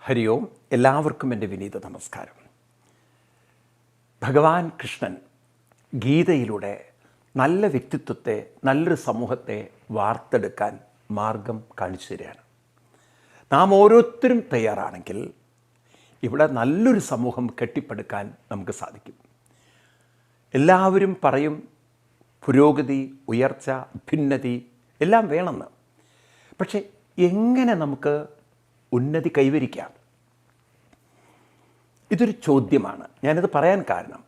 ഹരി ഓം. എല്ലാവർക്കും എൻ്റെ വിനീത നമസ്കാരം. ഭഗവാൻ കൃഷ്ണൻ ഗീതയിലൂടെ നല്ല വ്യക്തിത്വത്തെ, നല്ലൊരു സമൂഹത്തെ വാർത്തെടുക്കാൻ മാർഗം കാണിച്ചു തരികയാണ്. നാം ഓരോരുത്തരും തയ്യാറാണെങ്കിൽ ഇവിടെ നല്ലൊരു സമൂഹം കെട്ടിപ്പടുക്കാൻ നമുക്ക് സാധിക്കും. എല്ലാവരും പറയും പുരോഗതി, ഉയർച്ച, ഭിന്നതി എല്ലാം വേണമെന്ന്. പക്ഷെ എങ്ങനെ നമുക്ക് ഉന്നതി കൈവരിക്കാം? ഇതൊരു ചോദ്യമാണ്. ഞാനിത് പറയാൻ കാരണം,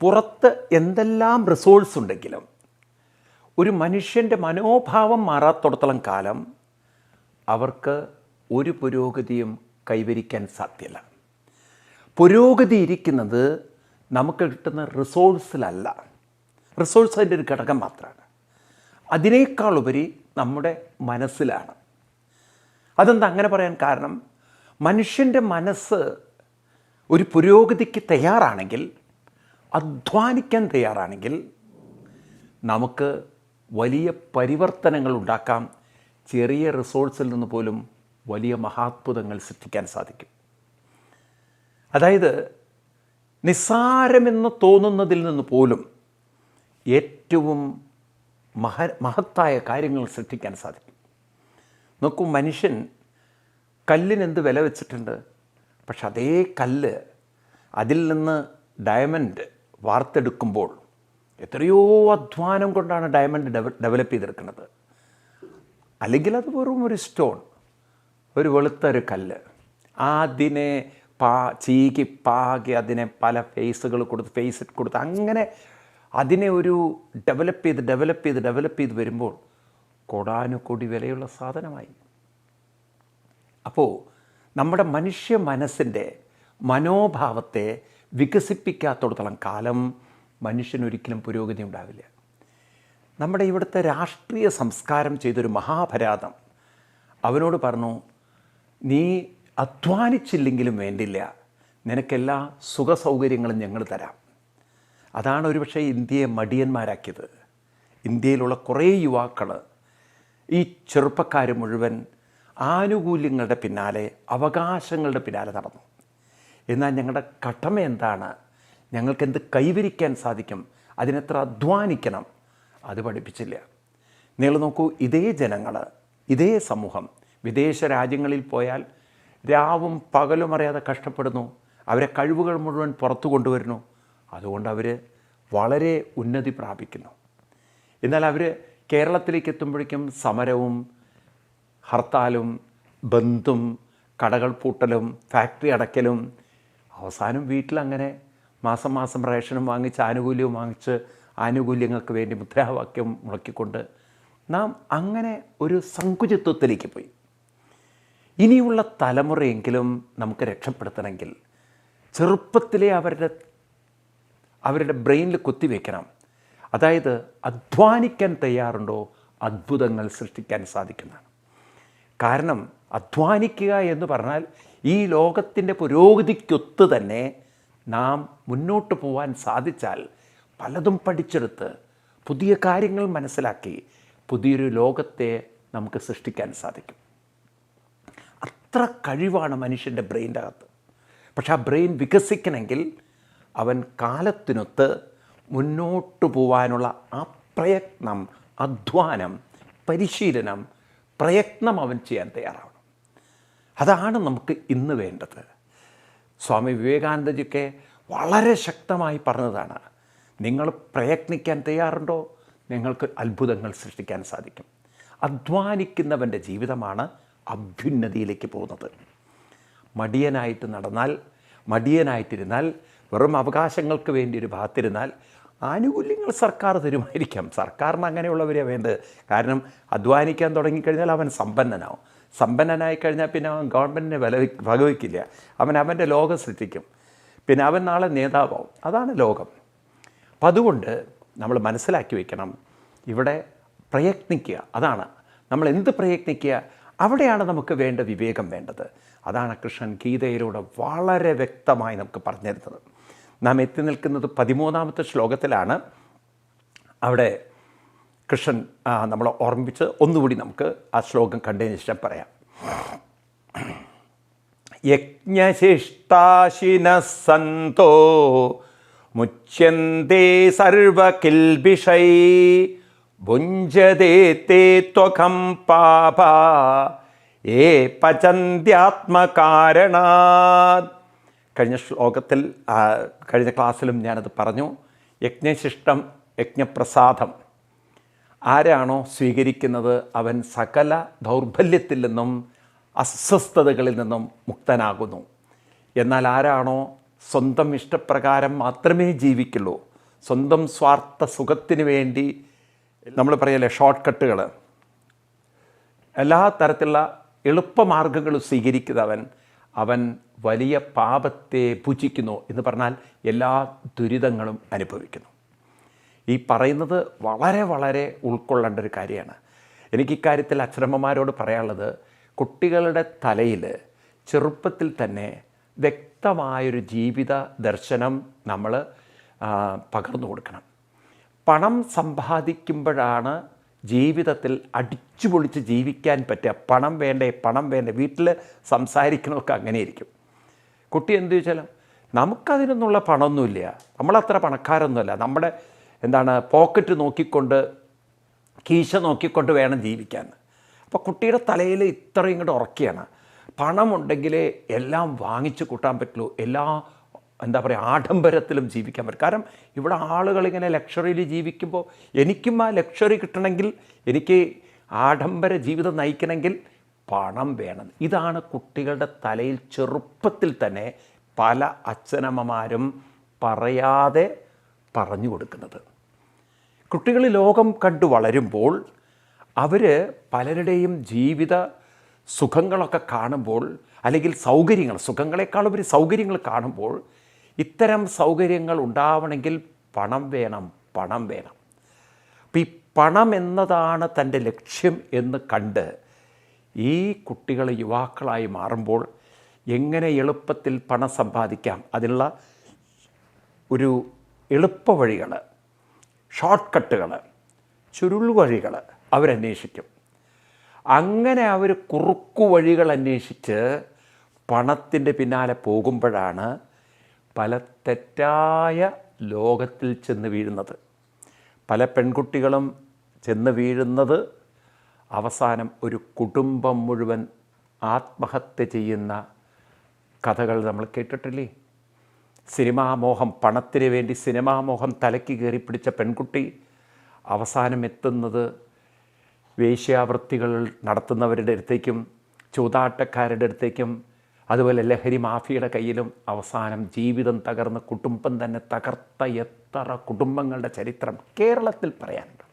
പുറത്ത് എന്തെല്ലാം റിസോഴ്സ് ഉണ്ടെങ്കിലും ഒരു മനുഷ്യൻ്റെ മനോഭാവം മാറാത്തോടത്തോളം കാലം അവർക്ക് ഒരു പുരോഗതിയും കൈവരിക്കാൻ സാധ്യമല്ല. പുരോഗതി ഇരിക്കുന്നത് നമുക്ക് കിട്ടുന്ന റിസോഴ്സിലല്ല. റിസോഴ്സ് അതിൻ്റെ ഒരു ഘടകം മാത്രമാണ്. അതിനേക്കാളുപരി നമ്മുടെ മനസ്സിലാണ്. അതെന്താ അങ്ങനെ പറയാൻ കാരണം? മനുഷ്യൻ്റെ മനസ്സ് ഒരു പുരോഗതിക്ക് തയ്യാറാണെങ്കിൽ, അധ്വാനിക്കാൻ തയ്യാറാണെങ്കിൽ നമുക്ക് വലിയ പരിവർത്തനങ്ങൾ ഉണ്ടാക്കാം. ചെറിയ റിസോഴ്സിൽ നിന്ന് പോലും വലിയ മഹാത്ഭുതങ്ങൾ സൃഷ്ടിക്കാൻ സാധിക്കും. അതായത് നിസ്സാരമെന്ന് തോന്നുന്നതിൽ നിന്ന് പോലും ഏറ്റവും മഹത്തായ കാര്യങ്ങൾ സൃഷ്ടിക്കാൻ സാധിക്കും. നോക്കൂ, മനുഷ്യൻ കല്ലിനെന്ത് വില വെച്ചിട്ടുണ്ട്? പക്ഷെ അതേ കല്ല്, അതിൽ നിന്ന് ഡയമണ്ട് വാർത്തെടുക്കുമ്പോൾ എത്രയോ അധ്വാനം കൊണ്ടാണ് ഡയമണ്ട് ഡെവലപ്പ് ചെയ്തെടുക്കുന്നത്. അല്ലെങ്കിൽ അത് വെറും ഒരു സ്റ്റോൺ, ഒരു വെളുത്തൊരു കല്ല്. അതിനെ ചീകി പാകി അതിനെ പല ഫേസ് കൊടുത്ത് അങ്ങനെ അതിനെ ഒരു ഡെവലപ്പ് ചെയ്ത് വരുമ്പോൾ കോടാനുകോടി വിലയുള്ള സാധനമായി. അപ്പോൾ നമ്മുടെ മനുഷ്യ മനസ്സിൻ്റെ മനോഭാവത്തെ വികസിപ്പിക്കാത്തോടത്തോളം കാലം മനുഷ്യനൊരിക്കലും പുരോഗതി ഉണ്ടാവില്ല. നമ്മുടെ ഇവിടുത്തെ രാഷ്ട്രീയ സംസ്കാരം ചെയ്തൊരു മഹാപരാധം. അവനോട് പറഞ്ഞു, നീ അധ്വാനിച്ചില്ലെങ്കിലും വേണ്ടില്ല, നിനക്കെല്ലാ സുഖ സൗകര്യങ്ങളും ഞങ്ങൾ തരാം. അതാണ് ഒരുപക്ഷെ ഇന്ത്യയെ മടിയന്മാരാക്കിയത്. ഇന്ത്യയിലുള്ള കുറേ യുവാക്കൾ, ഈ ചെറുപ്പക്കാർ മുഴുവൻ ആനുകൂല്യങ്ങളുടെ പിന്നാലെ, അവകാശങ്ങളുടെ പിന്നാലെ നടന്നു. എന്നാൽ ഞങ്ങളുടെ കടമ എന്താണ്, ഞങ്ങൾക്കെന്ത് കൈവരിക്കാൻ സാധിക്കും, അതിനെത്ര അധ്വാനിക്കണം, അത് പഠിപ്പിച്ചില്ല. നിങ്ങൾ നോക്കൂ, ഇതേ ജനങ്ങൾ, ഇതേ സമൂഹം വിദേശ രാജ്യങ്ങളിൽ പോയാൽ രാവും പകലും അറിയാതെ കഷ്ടപ്പെടുന്നു. അവരെ കഴിവുകൾ മുഴുവൻ പുറത്തു കൊണ്ടുവരുന്നു. അതുകൊണ്ട് അവർ വളരെ ഉന്നതി പ്രാപിക്കുന്നു. എന്നാൽ അവർ കേരളത്തിലേക്ക് എത്തുമ്പോഴേക്കും സമരവും ഹർത്താലും ബന്ധും കടകൾ പൂട്ടലും ഫാക്ടറി അടയ്ക്കലും, അവസാനം വീട്ടിലങ്ങനെ മാസം മാസം റേഷനും വാങ്ങിച്ച് ആനുകൂല്യവും വാങ്ങിച്ച് ആനുകൂല്യങ്ങൾക്ക് വേണ്ടി മുദ്രാവാക്യം മുഴക്കിക്കൊണ്ട് നാം അങ്ങനെ ഒരു സങ്കുചിത്വത്തിലേക്ക് പോയി. ഇനിയുള്ള തലമുറയെങ്കിലും നമുക്ക് രക്ഷപ്പെടുത്തണമെങ്കിൽ ചെറുപ്പത്തിലേ അവരുടെ ബ്രെയിനിൽ കുത്തിവെക്കണം. അതായത് അധ്വാനിക്കാൻ തയ്യാറുണ്ടോ, അത്ഭുതങ്ങൾ സൃഷ്ടിക്കാൻ സാധിക്കുന്നതാണ്. കാരണം അധ്വാനിക്കുക എന്ന് പറഞ്ഞാൽ ഈ ലോകത്തിൻ്റെ പുരോഗതിക്കൊത്ത് തന്നെ നാം മുന്നോട്ട് പോകാൻ സാധിച്ചാൽ പലതും പഠിച്ചെടുത്ത് പുതിയ കാര്യങ്ങൾ മനസ്സിലാക്കി പുതിയൊരു ലോകത്തെ നമുക്ക് സൃഷ്ടിക്കാൻ സാധിക്കും. അത്ര കഴിവാണ് മനുഷ്യൻ്റെ ബ്രെയിൻ്റെ അകത്ത്. പക്ഷെ ആ ബ്രെയിൻ വികസിക്കണമെങ്കിൽ അവൻ കാലത്തിനൊത്ത് മുന്നോട്ട് പോകാനുള്ള ആ പ്രയത്നം, അധ്വാനം, പരിശീലനം, പ്രയത്നം അവൻ ചെയ്യാൻ തയ്യാറാവണം. അതാണ് നമുക്ക് ഇന്ന് വേണ്ടത്. സ്വാമി വിവേകാനന്ദജിയൊക്കെ വളരെ ശക്തമായി പറഞ്ഞതാണ്, നിങ്ങൾ പ്രയത്നിക്കാൻ തയ്യാറുണ്ടോ, നിങ്ങൾക്ക് അത്ഭുതങ്ങൾ സൃഷ്ടിക്കാൻ സാധിക്കും. അധ്വാനിക്കുന്നവൻ്റെ ജീവിതമാണ് അഭ്യുന്നതിയിലേക്ക് പോകുന്നത്. മടിയനായിട്ട് നടന്നാൽ, മടിയനായിട്ടിരുന്നാൽ, വെറും അവകാശങ്ങൾക്ക് വേണ്ടി ഒരു ഭാഗത്തിരുന്നാൽ ആനുകൂല്യങ്ങൾ സർക്കാർ തരുമായിരിക്കാം. സർക്കാരിന് അങ്ങനെയുള്ളവരെ വേണ്ടത്. കാരണം അധ്വാനിക്കാൻ തുടങ്ങിക്കഴിഞ്ഞാൽ അവൻ സമ്പന്നനാവും. സമ്പന്നനായി കഴിഞ്ഞാൽ പിന്നെ അവൻ ഗവൺമെൻറ്റിനെ വകവയ്ക്കില്ല. അവൻ്റെ ലോകം സൃഷ്ടിക്കും. പിന്നെ അവൻ നാളെ നേതാവാവും. അതാണ് ലോകം. അപ്പം അതുകൊണ്ട് നമ്മൾ മനസ്സിലാക്കി വയ്ക്കണം, ഇവിടെ പ്രയത്നിക്കുക. അതാണ് നമ്മൾ എന്ത് പ്രയത്നിക്കുക, അവിടെയാണ് നമുക്ക് വേണ്ട വിവേകം വേണ്ടത്. അതാണ് കൃഷ്ണൻ ഗീതയിലൂടെ വളരെ വ്യക്തമായി നമുക്ക് പറഞ്ഞു തരുന്നത്. നാം എത്തി നിൽക്കുന്നത് 13ാമത്തെ ശ്ലോകത്തിലാണ്. അവിടെ കൃഷ്ണൻ നമ്മളെ ഓർമ്മിപ്പിച്ച് ഒന്നുകൂടി നമുക്ക് ആ ശ്ലോകം കണ്ടതിന് ശേഷം പറയാം. യജ്ഞശിഷ്ടാശിനഃ സന്തോ മുച്യന്തേ സർവകിൽബിഷൈ ഭുഞ്ജതേ തേ ത്വകം പാപ ഏ പചന്ത്യാത്മകാരണാത്. കഴിഞ്ഞ ശ്ലോകത്തിൽ കഴിഞ്ഞ ക്ലാസ്സിലും ഞാനത് പറഞ്ഞു. യജ്ഞശിഷ്ടം, യജ്ഞപ്രസാദം ആരാണോ സ്വീകരിക്കുന്നത് അവൻ സകല ദൗർബല്യത്തിൽ നിന്നും അസ്വസ്ഥതകളിൽ നിന്നും മുക്തനാകുന്നു. എന്നാൽ ആരാണോ സ്വന്തം ഇഷ്ടപ്രകാരം മാത്രമേ ജീവിക്കുള്ളൂ, സ്വന്തം സ്വാർത്ഥ സുഖത്തിന് വേണ്ടി നമ്മൾ പറയല്ലേ ഷോർട്ട് കട്ടുകൾ, എല്ലാ തരത്തിലുള്ള എളുപ്പമാർഗങ്ങളും സ്വീകരിക്കുന്നവൻ അവൻ വലിയ പാപത്തെ ഭുജിക്കുന്നു എന്ന് പറഞ്ഞാൽ എല്ലാ ദുരിതങ്ങളും അനുഭവിക്കുന്നു. ഈ പറയുന്നത് വളരെ വളരെ ഉൾക്കൊള്ളേണ്ട ഒരു കാര്യമാണ്. എനിക്കിക്കാര്യത്തിൽ അച്ഛനമ്മമാരോട് പറയാനുള്ളത്, കുട്ടികളുടെ തലയിൽ ചെറുപ്പത്തിൽ തന്നെ വ്യക്തമായൊരു ജീവിത ദർശനം നമ്മൾ പകർന്നു കൊടുക്കണം. പണം സമ്പാദിക്കുമ്പോഴാണ് ജീവിതത്തിൽ അടിച്ചുപൊളിച്ച് ജീവിക്കാൻ പറ്റുക. പണം വേണ്ടേ, പണം വേണ്ടേ, വീട്ടിൽ സംസാരിക്കണമൊക്കെ അങ്ങനെയിരിക്കും. കുട്ടി എന്ത് ചോദിച്ചാലും നമുക്കതിനൊന്നുള്ള പണമൊന്നുമില്ല, നമ്മളത്ര പണക്കാരൊന്നുമല്ല, നമ്മുടെ പോക്കറ്റ് നോക്കിക്കൊണ്ട് കീശ നോക്കിക്കൊണ്ട് വേണം ജീവിക്കാൻ. അപ്പോൾ കുട്ടിയുടെ തലയിൽ ഇത്രയും ഇങ്ങോട്ട് ഉറക്കിയാണ്. പണമുണ്ടെങ്കിലേ എല്ലാം വാങ്ങിച്ചു കൂട്ടാൻ പറ്റുള്ളൂ, എല്ലാ ആഡംബരത്തിലും ജീവിക്കാൻ പറ്റും. കാരണം ഇവിടെ ആളുകളിങ്ങനെ ലക്ഷറിയിൽ ജീവിക്കുമ്പോൾ എനിക്കും ആ ലക്ഷറി കിട്ടണമെങ്കിൽ, എനിക്ക് ആഡംബര ജീവിതം നയിക്കണമെങ്കിൽ പണം വേണം. ഇതാണ് കുട്ടികളുടെ തലയിൽ ചെറുപ്പത്തിൽ തന്നെ പല അച്ഛനമ്മമാരും പറയാതെ പറഞ്ഞു കൊടുക്കുന്നത്. കുട്ടികൾ ലോകം കണ്ടു വളരുമ്പോൾ അവർ പലരുടെയും ജീവിത സുഖങ്ങളൊക്കെ കാണുമ്പോൾ, അല്ലെങ്കിൽ സൗകര്യങ്ങൾ, സുഖങ്ങളെക്കാളും ഒരു സൗകര്യങ്ങൾ കാണുമ്പോൾ, ഇത്തരം സൗകര്യങ്ങൾ ഉണ്ടാവണമെങ്കിൽ പണം വേണം, പണം വേണം. അപ്പം ഈ പണം എന്നതാണ് തൻ്റെ ലക്ഷ്യം എന്ന് കണ്ട് ഈ കുട്ടികൾ യുവാക്കളായി മാറുമ്പോൾ എങ്ങനെ എളുപ്പത്തിൽ പണം സമ്പാദിക്കാം, അതിനുള്ള ഒരു എളുപ്പ വഴികൾ, ഷോർട്ട് കട്ടുകൾ, ചുരുൾവഴികൾ അവരന്വേഷിക്കും. അങ്ങനെ അവർ കുറുക്കു വഴികൾ അന്വേഷിച്ച് പണത്തിൻ്റെ പിന്നാലെ പോകുമ്പോഴാണ് പല തെറ്റായ ലോകത്തിൽ ചെന്ന് വീഴുന്നത്. പല പെൺകുട്ടികളും ചെന്ന് വീഴുന്നത് അവസാനം ഒരു കുടുംബം മുഴുവൻ ആത്മഹത്യ ചെയ്യുന്ന കഥകൾ നമ്മൾ കേട്ടിട്ടില്ലേ? സിനിമാമോഹം, പണത്തിന് വേണ്ടി സിനിമാമോഹം തലയ്ക്ക് കയറി പിടിച്ച പെൺകുട്ടി അവസാനം എത്തുന്നത് വേശ്യാവൃത്തികൾ നടത്തുന്നവരുടെ അടുത്തേക്കും ചൂതാട്ടക്കാരുടെ അടുത്തേക്കും അതുപോലെ ലഹരി മാഫിയയുടെ കയ്യിലും അവസാനം ജീവിതം തകർന്ന് കുടുംബം തന്നെ തകർത്ത എത്ര കുടുംബങ്ങളുടെ ചരിത്രം കേരളത്തിൽ പറയാനുണ്ട്.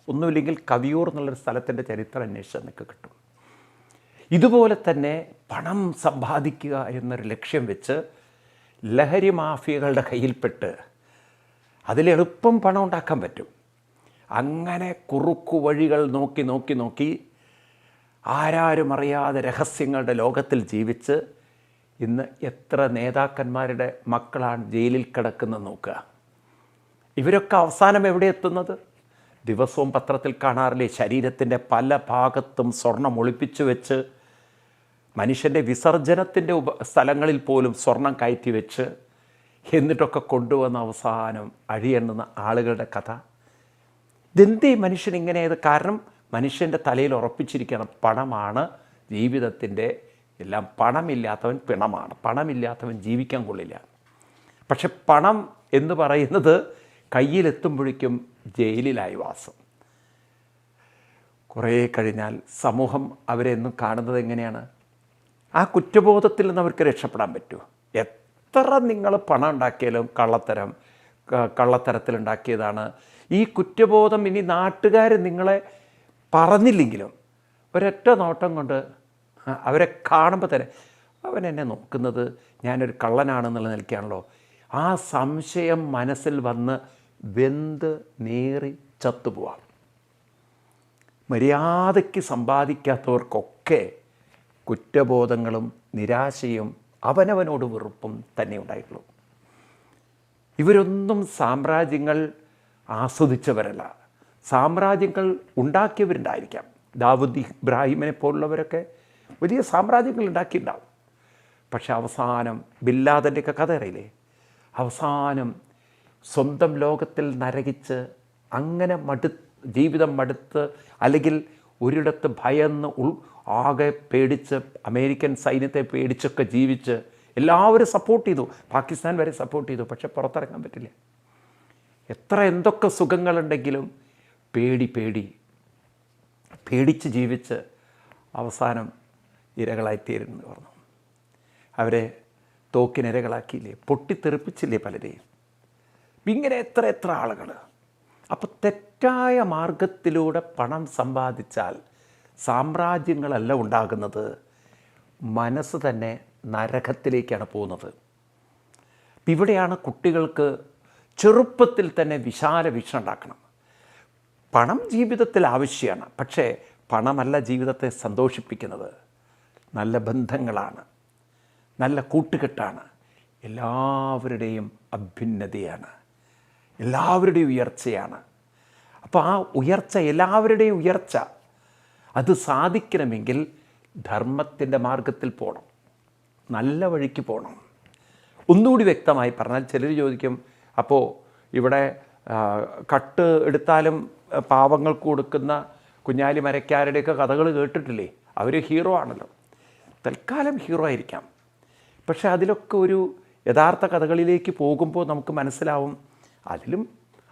ഒന്നുമില്ലെങ്കിൽ കവിയൂർ എന്നുള്ളൊരു സ്ഥലത്തിൻ്റെ ചരിത്രം അന്വേഷിച്ചാൽ നിങ്ങൾക്ക് കിട്ടും. ഇതുപോലെ തന്നെ പണം സമ്പാദിക്കുക എന്നൊരു ലക്ഷ്യം വെച്ച് ലഹരി മാഫിയകളുടെ കയ്യിൽപ്പെട്ട് അതിലെളുപ്പം പണം ഉണ്ടാക്കാൻ പറ്റും. അങ്ങനെ കുറുക്കു വഴികൾ നോക്കി നോക്കി നോക്കി ആരാരും അറിയാതെ രഹസ്യങ്ങളുടെ ലോകത്തിൽ ജീവിച്ച് ഇന്ന് എത്ര നേതാക്കന്മാരുടെ മക്കളാണ് ജയിലിൽ കിടക്കുന്നത് നോക്കുക. ഇവരൊക്കെ അവസാനം എവിടെ എത്തുന്നത്? ദിവസവും പത്രത്തിൽ കാണാറില്ലേ, ശരീരത്തിൻ്റെ പല ഭാഗത്തും സ്വർണം ഒളിപ്പിച്ചു വെച്ച്, മനുഷ്യൻ്റെ വിസർജനത്തിൻ്റെ സ്ഥലങ്ങളിൽ പോലും സ്വർണം കയറ്റി വെച്ച്, എന്നിട്ടൊക്കെ കൊണ്ടുവന്ന അവസാനം അഴിയെണ്ണുന്ന ആളുകളുടെ കഥ. ഇതെന്തേ മനുഷ്യൻ ഇങ്ങനെയത്? കാരണം മനുഷ്യൻ്റെ തലയിൽ ഉറപ്പിച്ചിരിക്കണം പണമാണ് ജീവിതത്തിൻ്റെ എല്ലാം. പണമില്ലാത്തവൻ പിണമാണ്, പണമില്ലാത്തവൻ ജീവിക്കാൻ കൊള്ളില്ല. പക്ഷെ പണം എന്ന് പറയുന്നത് കയ്യിലെത്തുമ്പോഴേക്കും ജയിലിലായി വാസം. കുറേ കഴിഞ്ഞാൽ സമൂഹം അവരെന്നും കാണുന്നത് എങ്ങനെയാണ്? ആ കുറ്റബോധത്തിൽ നിന്ന് അവർക്ക് രക്ഷപ്പെടാൻ പറ്റുമോ? എത്ര നിങ്ങൾ പണം ഉണ്ടാക്കിയാലും കള്ളത്തരത്തിലുണ്ടാക്കിയതാണ്. ഈ കുറ്റബോധം ഇനി നാട്ടുകാർ നിങ്ങളെ പറഞ്ഞില്ലെങ്കിലും ഒരൊറ്റ നോട്ടം കൊണ്ട് അവരെ കാണുമ്പോൾ തന്നെ അവൻ എന്നെ നോക്കുന്നത് ഞാനൊരു കള്ളനാണെന്നുള്ള നിലയ്ക്കാണല്ലോ, ആ സംശയം മനസ്സിൽ വന്ന് വെന്ത് നേറി ചത്തുപോവാം. മര്യാദയ്ക്ക് സമ്പാദിക്കാത്തവർക്കൊക്കെ കുറ്റബോധങ്ങളും നിരാശയും അവനവനോട് വെറുപ്പും തന്നെ ഉണ്ടായിട്ടുള്ളൂ. ഇവരൊന്നും സാമ്രാജ്യങ്ങൾ ആസ്വദിച്ചവരല്ല, സാമ്രാജ്യങ്ങൾ ഉണ്ടാക്കിയവരുണ്ടായിരിക്കാം. ദാവൂദ് ഇബ്രാഹിമിനെ പോലുള്ളവരൊക്കെ വലിയ സാമ്രാജ്യങ്ങൾ ഉണ്ടാക്കിയിട്ടുണ്ടാവും. പക്ഷെ അവസാനം ബില്ലാദൻ്റെയൊക്കെ കഥ അറിയില്ലേ, അവസാനം സ്വന്തം ലോകത്തിൽ നരകിച്ച് അങ്ങനെ ജീവിതം മടുത്ത്, അല്ലെങ്കിൽ ഒരിടത്ത് ഭയന്ന് ആകെ പേടിച്ച്, അമേരിക്കൻ സൈന്യത്തെ പേടിച്ചൊക്കെ ജീവിച്ച് എല്ലാവരും സപ്പോർട്ട് ചെയ്തു, പാകിസ്ഥാൻ വരെ സപ്പോർട്ട് ചെയ്തു, പക്ഷെ പുറത്തിറങ്ങാൻ പറ്റില്ല. എത്ര എന്തൊക്കെ സുഖങ്ങളുണ്ടെങ്കിലും പേടിച്ച് ജീവിച്ച് അവസാനം ഇരകളായിത്തീരുന്നു പറഞ്ഞു. അവരെ തോക്കിനിരകളാക്കിയില്ലേ, പൊട്ടിത്തെറിപ്പിച്ചില്ലേ പലരെയും. ഇങ്ങനെ എത്ര ആളുകൾ. അപ്പോൾ തെറ്റായ മാർഗത്തിലൂടെ പണം സമ്പാദിച്ചാൽ സാമ്രാജ്യങ്ങളല്ല ഉണ്ടാകുന്നത്, മനസ്സ് തന്നെ നരകത്തിലേക്കാണ് പോകുന്നത്. ഇവിടെയാണ് കുട്ടികൾക്ക് ചെറുപ്പത്തിൽ തന്നെ വിശാല വീക്ഷണം ഉണ്ടാക്കണം. പണം ജീവിതത്തിൽ ആവശ്യമാണ്, പക്ഷേ പണമല്ല ജീവിതത്തെ സന്തോഷിപ്പിക്കുന്നത്. നല്ല ബന്ധങ്ങളാണ്, നല്ല കൂട്ടുകെട്ടാണ്, എല്ലാവരുടെയും അഭ്യുന്നതിയാണ്, എല്ലാവരുടെയും ഉയർച്ചയാണ്. അപ്പോൾ ആ ഉയർച്ച, എല്ലാവരുടെയും ഉയർച്ച, അത് സാധിക്കണമെങ്കിൽ ധർമ്മത്തിൻ്റെ മാർഗത്തിൽ പോകണം, നല്ല വഴിക്ക് പോകണം. ഒന്നുകൂടി വ്യക്തമായി പറഞ്ഞാൽ, ചിലർ ചോദിക്കും, അപ്പോൾ ഇവിടെ കട്ട് എടുത്താലും പാവങ്ങൾക്ക് കൊടുക്കുന്ന കുഞ്ഞാലി മരക്കാരുടെയൊക്കെ കഥകൾ കേട്ടിട്ടില്ലേ? അവർ ഹീറോ ആണല്ലോ. തൽക്കാലം ഹീറോ ആയിരിക്കാം, പക്ഷെ അതിലൊക്കെ ഒരു യഥാർത്ഥ കഥകളിലേക്ക് പോകുമ്പോൾ നമുക്ക് മനസ്സിലാവും, അതിലും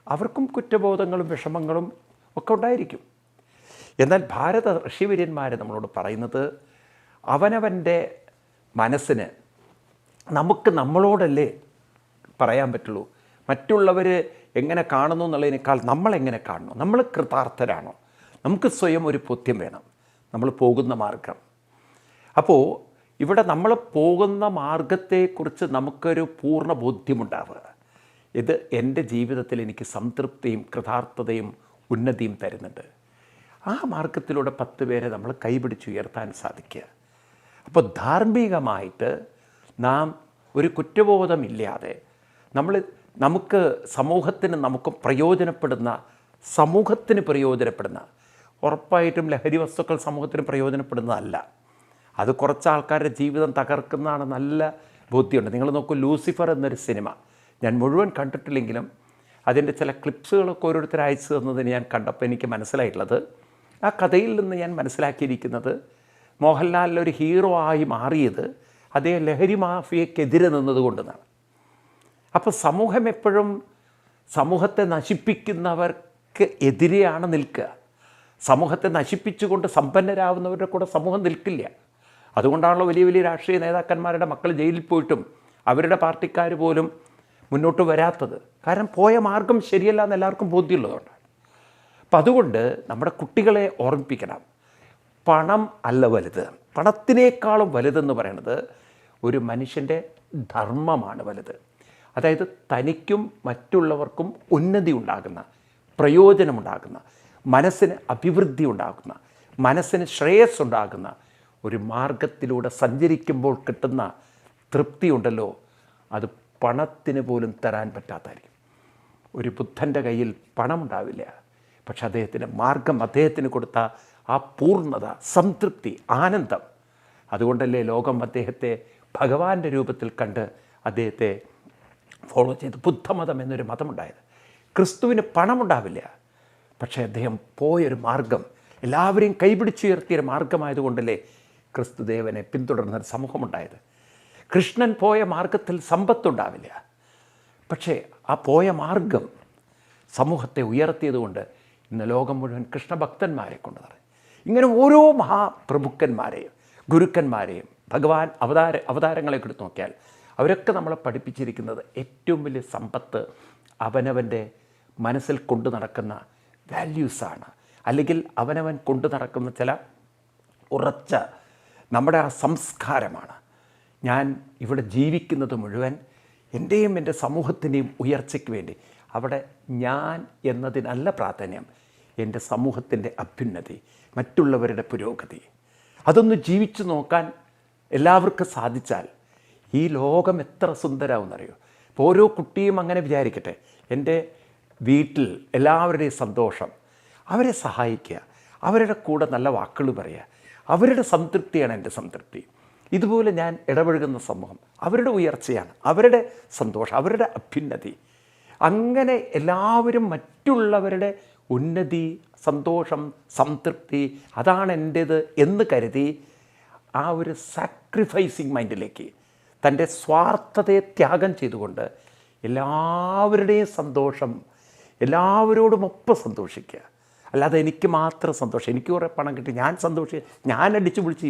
അവർക്കും കുറ്റബോധങ്ങളും വിഷമങ്ങളും ഒക്കെ ഉണ്ടായിരിക്കും. എന്നാൽ ഭാരത ഋഷിവര്യന്മാർ നമ്മളോട് പറയുന്നത്, അവനവൻ്റെ മനസ്സിന് നമുക്ക് നമ്മളോടല്ലേ പറയാൻ പറ്റുള്ളൂ. മറ്റുള്ളവർ എങ്ങനെ കാണുന്നു എന്നുള്ളതിനേക്കാൾ നമ്മളെങ്ങനെ കാണുന്നു, നമ്മൾ കൃതാർത്ഥരാണോ, നമുക്ക് സ്വയം ഒരു ബോധ്യം വേണം, നമ്മൾ പോകുന്ന മാർഗം. അപ്പോൾ ഇവിടെ നമ്മൾ പോകുന്ന മാർഗത്തെക്കുറിച്ച് നമുക്കൊരു പൂർണ്ണ ബോധ്യമുണ്ടാവുക. ഇത് എൻ്റെ ജീവിതത്തിൽ എനിക്ക് സംതൃപ്തിയും കൃതാർത്ഥതയും ഉന്നതിയും തരുന്നുണ്ട്. ആ മാർഗത്തിലൂടെ 10 പേരെ നമ്മൾ കൈപിടിച്ചുയർത്താൻ സാധിക്കുക. അപ്പോൾ ധാർമ്മികമായിട്ട് നാം ഒരു കുറ്റബോധമില്ലാതെ നമുക്ക് സമൂഹത്തിന് പ്രയോജനപ്പെടുന്ന ഉറപ്പായിട്ടും ലഹരി വസ്തുക്കൾ സമൂഹത്തിന് പ്രയോജനപ്പെടുന്നതല്ല, അത് കുറച്ച് ആൾക്കാരുടെ ജീവിതം തകർക്കുന്നതാണ്. നല്ല ബോധ്യമുണ്ട്. നിങ്ങൾ നോക്കൂ, ലൂസിഫർ എന്നൊരു സിനിമ ഞാൻ മുഴുവൻ കണ്ടിട്ടില്ലെങ്കിലും അതിൻ്റെ ചില ക്ലിപ്സുകളൊക്കെ ഓരോരുത്തർ അയച്ചു തന്നതിന് ഞാൻ കണ്ടപ്പോൾ എനിക്ക് മനസ്സിലായിട്ടുള്ളത്, ആ കഥയിൽ നിന്ന് ഞാൻ മനസ്സിലാക്കിയിരിക്കുന്നത്, മോഹൻലാലിനൊരു ഹീറോ ആയി മാറിയത് അദ്ദേഹം ലഹരി മാഫിയക്കെതിരെ നിന്നതുകൊണ്ടെന്നാണ്. അപ്പോൾ സമൂഹം എപ്പോഴും സമൂഹത്തെ നശിപ്പിക്കുന്നവർക്ക് എതിരെയാണ് നിൽക്കുക. സമൂഹത്തെ നശിപ്പിച്ചുകൊണ്ട് സമ്പന്നരാകുന്നവരുടെ കൂടെ സമൂഹം നിൽക്കില്ല. അതുകൊണ്ടാണല്ലോ വലിയ വലിയ രാഷ്ട്രീയ നേതാക്കന്മാരുടെ മക്കൾ ജയിലിൽ പോയിട്ടും അവരുടെ പാർട്ടിക്കാർ പോലും മുന്നോട്ട് വരാത്തത്. കാരണം പോയ മാർഗം ശരിയല്ല എന്ന് എല്ലാവർക്കും ബോധ്യമുള്ളതുകൊണ്ടാണ്. അപ്പം അതുകൊണ്ട് നമ്മുടെ കുട്ടികളെ ഓർമ്മിപ്പിക്കണം, പണം അല്ല വലുത്. പണത്തിനേക്കാളും വലുതെന്ന് പറയുന്നത് ഒരു മനുഷ്യൻ്റെ ധർമ്മമാണ് വലുത്. അതായത് തനിക്കും മറ്റുള്ളവർക്കും ഉന്നതി ഉണ്ടാകുന്ന, പ്രയോജനമുണ്ടാകുന്ന, മനസ്സിന് അഭിവൃദ്ധി ഉണ്ടാകുന്ന, മനസ്സിന് ശ്രേയസ് ഉണ്ടാകുന്ന ഒരു മാർഗത്തിലൂടെ സഞ്ചരിക്കുമ്പോൾ കിട്ടുന്ന തൃപ്തി ഉണ്ടല്ലോ, അത് പണത്തിന് പോലും തരാൻ പറ്റാത്തായിരിക്കും. ഒരു ബുദ്ധൻ്റെ കയ്യിൽ പണമുണ്ടാവില്ല, പക്ഷെ അദ്ദേഹത്തിൻ്റെ മാർഗം, അദ്ദേഹത്തിന് കൊടുത്ത ആ പൂർണ്ണത, സംതൃപ്തി, ആനന്ദം, അതുകൊണ്ടല്ലേ ലോകം അദ്ദേഹത്തെ ഭഗവാന്റെ രൂപത്തിൽ കണ്ട് അദ്ദേഹത്തെ ഫോളോ ചെയ്ത് ബുദ്ധമതം എന്നൊരു മതമുണ്ടായത്. ക്രിസ്തുവിന് പണമുണ്ടാവില്ല, പക്ഷേ അദ്ദേഹം പോയൊരു മാർഗം, എല്ലാവരെയും കൈപിടിച്ചുയർത്തിയൊരു മാർഗമായതുകൊണ്ടല്ലേ ക്രിസ്തുദേവനെ പിന്തുടർന്നൊരു സമൂഹമുണ്ടായത്. കൃഷ്ണൻ പോയ മാർഗത്തിൽ സമ്പത്തുണ്ടാവില്ല, പക്ഷേ ആ പോയ മാർഗം സമൂഹത്തെ ഉയർത്തിയതുകൊണ്ട് ഇന്ന് ലോകം മുഴുവൻ കൃഷ്ണഭക്തന്മാരെ കൊണ്ട് നിറഞ്ഞു. ഇങ്ങനെ ഓരോ മഹാപ്രഭുക്കന്മാരെയും ഗുരുക്കന്മാരെയും ഭഗവാൻ അവതാരങ്ങളെ എടുത്ത് നോക്കിയാൽ അവരൊക്കെ നമ്മളെ പഠിപ്പിച്ചിരിക്കുന്നത് ഏറ്റവും വലിയ സമ്പത്ത് അവനവൻ്റെ മനസ്സിൽ കൊണ്ടു നടക്കുന്ന വാല്യൂസാണ്, അല്ലെങ്കിൽ അവനവൻ കൊണ്ടു നടക്കുന്ന ചില ഉറച്ച നമ്മുടെ ആ സംസ്കാരമാണ്. ഞാൻ ഇവിടെ ജീവിക്കുന്നത് മുഴുവൻ എൻ്റെയും എൻ്റെ സമൂഹത്തിൻ്റെയും ഉയർച്ചയ്ക്ക് വേണ്ടി. അവിടെ ഞാൻ എന്നതിനല്ല പ്രാധാന്യം, എൻ്റെ സമൂഹത്തിൻ്റെ അഭ്യുന്നതി, മറ്റുള്ളവരുടെ പുരോഗതി. അതൊന്ന് ജീവിച്ചു നോക്കാൻ എല്ലാവർക്കും സാധിച്ചാൽ ഈ ലോകം എത്ര സുന്ദരമാവുമെന്നറിയോ. ഇപ്പോൾ ഓരോ കുട്ടിയും അങ്ങനെ വിചാരിക്കട്ടെ, എൻ്റെ വീട്ടിൽ എല്ലാവരുടെയും സന്തോഷം, അവരെ സഹായിക്കുക, അവരുടെ കൂടെ നല്ല വാക്കുകൾ പറയുക, അവരുടെ സംതൃപ്തിയാണ് എൻ്റെ സംതൃപ്തി. ഇതുപോലെ ഞാൻ ഇടപഴകുന്ന സമൂഹം അവരുടെ ഉയർച്ചയാണ്, അവരുടെ സന്തോഷം, അവരുടെ അഭ്യുന്നതി. അങ്ങനെ എല്ലാവരും മറ്റുള്ളവരുടെ ഉന്നതി, സന്തോഷം, സംതൃപ്തി അതാണ് എൻ്റേത് എന്ന് കരുതി ആ ഒരു സാക്രിഫൈസിങ് മൈൻഡിലേക്ക് തൻ്റെ സ്വാർത്ഥതയെ ത്യാഗം ചെയ്തുകൊണ്ട് എല്ലാവരുടെയും സന്തോഷം, എല്ലാവരോടും ഒപ്പം സന്തോഷിക്കുക. അല്ലാതെ എനിക്ക് മാത്രം സന്തോഷം, എനിക്ക് കുറേ പണം കിട്ടി ഞാൻ സന്തോഷിക്കുക, ഞാൻ അടിച്ചു പിടിച്ച്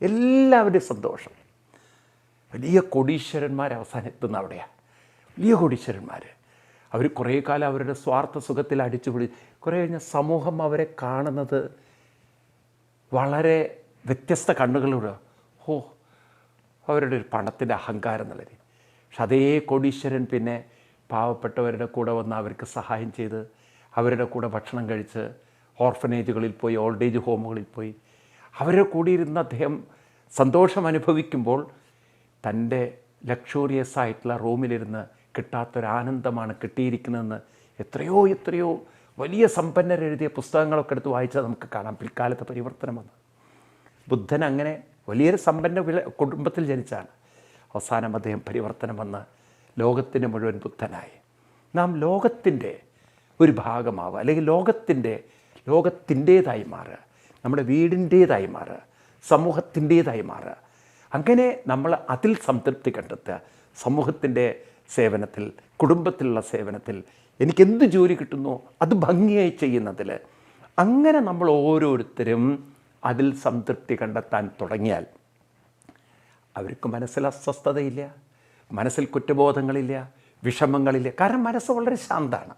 എല്ലാവരുടെയും സന്തോഷം. വലിയ കോടീശ്വരന്മാർ അവസാനം എത്തുന്ന അവിടെയാണ്. വലിയ കോടീശ്വരന്മാർ അവർ കുറേ കാലം അവരുടെ സ്വാർത്ഥ സുഖത്തിൽ അടിച്ചു പിടി, കുറേ കഴിഞ്ഞ സമൂഹം അവരെ കാണുന്നത് വളരെ വ്യത്യസ്ത കണ്ണുകളിലൂടെ. അവരുടെ ഒരു പണത്തിൻ്റെ അഹങ്കാരം എന്നുള്ളത്. പക്ഷെ അതേ കോടീശ്വരൻ പിന്നെ പാവപ്പെട്ടവരുടെ കൂടെ വന്ന് അവർക്ക് സഹായം ചെയ്ത് അവരുടെ കൂടെ ഭക്ഷണം കഴിച്ച് ഓർഫനേജുകളിൽ പോയി, ഓൾഡ് ഏജ് ഹോമുകളിൽ പോയി അവരുടെ കൂടെ ഇരുന്ന് അദ്ദേഹം സന്തോഷം അനുഭവിക്കുമ്പോൾ തൻ്റെ ലക്ഷൂറിയസ് ആയിട്ടുള്ള റൂമിലിരുന്ന് കിട്ടാത്തൊരാനന്ദമാണ് കിട്ടിയിരിക്കുന്നതെന്ന് എത്രയോ വലിയ സമ്പന്നരെഴുതിയ പുസ്തകങ്ങളൊക്കെ എടുത്ത് വായിച്ചാൽ നമുക്ക് കാണാം. പിൽക്കാലത്തെ പരിവർത്തനം വന്നു. ബുദ്ധൻ അങ്ങനെ വലിയൊരു സമ്പന്ന കുടുംബത്തിൽ ജനിച്ചാണ്. അവസാനം അദ്ദേഹം പരിവർത്തനം വന്ന് ലോകത്തിന് മുഴുവൻ ബുദ്ധനായി. നാം ലോകത്തിൻ്റെ ഒരു ഭാഗമാവുക, അല്ലെങ്കിൽ ലോകത്തിൻ്റേതായി മാറുക, നമ്മുടെ വീടിൻ്റേതായി മാറുക, സമൂഹത്തിൻ്റേതായി മാറുക. അങ്ങനെ നമ്മൾ അതിൽ സംതൃപ്തി കണ്ടെത്തുക. സമൂഹത്തിൻ്റെ സേവനത്തിൽ, കുടുംബത്തിലുള്ള സേവനത്തിൽ, എനിക്കെന്ത് ജോലി കിട്ടുന്നോ അത് ഭംഗിയായി ചെയ്യുന്നതിൽ, അങ്ങനെ നമ്മൾ ഓരോരുത്തരും അതിൽ സംതൃപ്തി കണ്ടെത്താൻ തുടങ്ങിയാൽ അവർക്ക് മനസ്സിൽ അസ്വസ്ഥതയില്ല, മനസ്സിൽ കുറ്റബോധങ്ങളില്ല, വിഷമങ്ങളില്ല. കാരണം മനസ്സ് വളരെ ശാന്തമാണ്.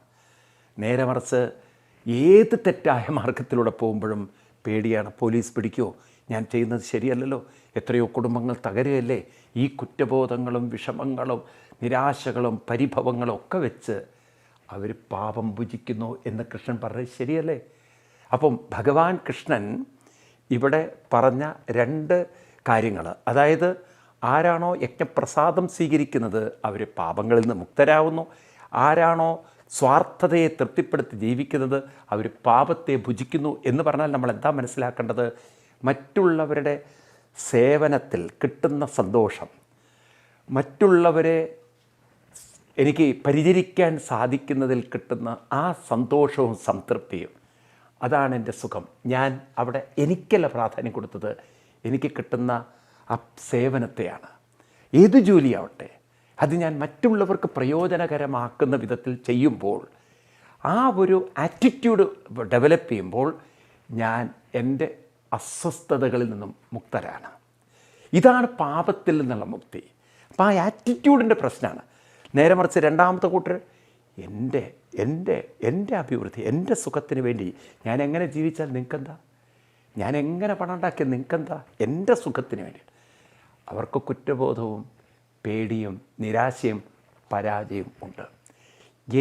നേരെ മറിച്ച് ഏത് തെറ്റായ മാർഗത്തിലൂടെ പോകുമ്പോഴും പേടിയാണ്. പോലീസ് പിടിക്കുമോ, ഞാൻ ചെയ്യുന്നത് ശരിയല്ലല്ലോ, എത്രയോ കുടുംബങ്ങൾ തകരുകയല്ലേ. ഈ കുറ്റബോധങ്ങളും വിഷമങ്ങളും നിരാശകളും പരിഭവങ്ങളും ഒക്കെ വെച്ച് അവർ പാപം ഭുജിക്കുന്നു എന്ന് കൃഷ്ണൻ പറഞ്ഞത് ശരിയല്ലേ? അപ്പം ഭഗവാൻ കൃഷ്ണൻ ഇവിടെ പറഞ്ഞ രണ്ട് കാര്യങ്ങൾ, അതായത് ആരാണോ യജ്ഞപ്രസാദം സ്വീകരിക്കുന്നത് അവർ പാപങ്ങളിൽ നിന്ന് മുക്തരാകുന്നു, ആരാണോ സ്വാർത്ഥതയെ തൃപ്തിപ്പെടുത്തി ജീവിക്കുന്നത് അവർ പാപത്തെ ഭുജിക്കുന്നു എന്ന് പറഞ്ഞാൽ നമ്മൾ എന്താ മനസ്സിലാക്കേണ്ടത്? മറ്റുള്ളവരുടെ സേവനത്തിൽ കിട്ടുന്ന സന്തോഷം, മറ്റുള്ളവരെ എനിക്ക് പരിചരിക്കാൻ സാധിക്കുന്നതിൽ കിട്ടുന്ന ആ സന്തോഷവും സംതൃപ്തിയും, അതാണ് എൻ്റെ സുഖം. ഞാൻ അവിടെ എനിക്കല്ല പ്രാധാന്യം കൊടുത്തത്, എനിക്ക് കിട്ടുന്ന ആ സേവനത്തെയാണ്. ഏത് ജോലിയാവട്ടെ അത് ഞാൻ മറ്റുള്ളവർക്ക് പ്രയോജനകരമാക്കുന്ന വിധത്തിൽ ചെയ്യുമ്പോൾ, ആ ഒരു ആറ്റിറ്റ്യൂഡ് ഡെവലപ്പ് ചെയ്യുമ്പോൾ ഞാൻ എൻ്റെ അസ്വസ്ഥതകളിൽ നിന്നും മുക്തരാണ്. ഇതാണ് പാപത്തിൽ നിന്നുള്ള മുക്തി. അപ്പോൾ ആ ആറ്റിറ്റ്യൂഡിൻ്റെ പ്രശ്നമാണ്. നേരെ മറിച്ച് രണ്ടാമത്തെ കൂട്ടർ എൻ്റെ അഭിവൃദ്ധി, എൻ്റെ സുഖത്തിന് വേണ്ടി ഞാൻ എങ്ങനെ ജീവിച്ചാൽ നിങ്ങൾക്കെന്താ, ഞാൻ എങ്ങനെ പണം ഉണ്ടാക്കിയാൽ നിങ്ങൾക്കെന്താ, എൻ്റെ സുഖത്തിന് വേണ്ടി. അവർക്ക് കുറ്റബോധവും പേടിയും നിരാശയും പരാജയവും ഉണ്ട്.